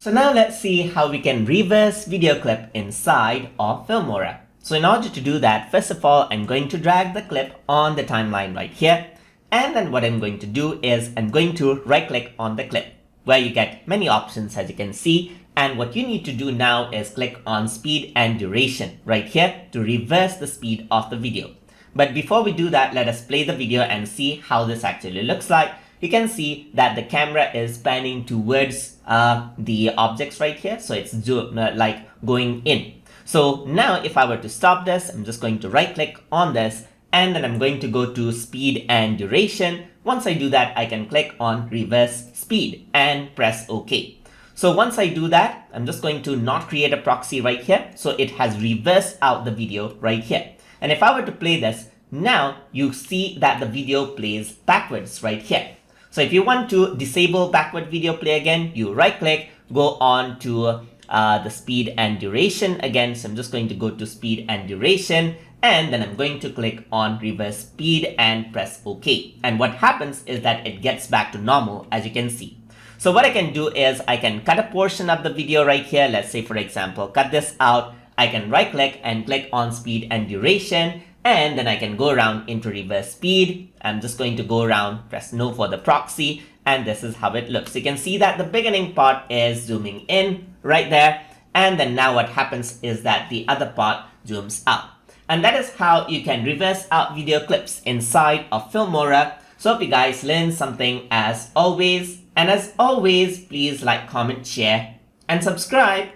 So now let's see how we can reverse video clip inside of Filmora. So in order to do that, first of all, I'm going to drag the clip on the timeline right here. And then what I'm going to do is I'm going to right click on the clip where you get many options as you can see. And what you need to do now is click on speed and duration right here to reverse the speed of the video. But before we do that, let us play the video and see how this actually looks like. You can see that the camera is panning towards the objects right here. So it's like going in. So now if I were to stop this, I'm just going to right click on this and then I'm going to go to speed and duration. Once I do that, I can click on reverse speed and press OK. So once I do that, I'm just going to not create a proxy right here. So it has reversed out the video right here. And if I were to play this, now you see that the video plays backwards right here. So if you want to disable backward video play again, you right click, go on to the speed and duration again. So I'm just going to go to speed and duration and then I'm going to click on reverse speed and press OK. And what happens is that it gets back to normal as you can see. So what I can do is I can cut a portion of the video right here. Let's say, for example, cut this out. I can right click and click on speed and duration. And then I can go around into reverse speed. I'm just going to go around, press no for the proxy. And this is how it looks. You can see that the beginning part is zooming in right there. And then now what happens is that the other part zooms out. And that is how you can reverse out video clips inside of Filmora. So hope you guys learned something as always. And as always, please like, comment, share, and subscribe.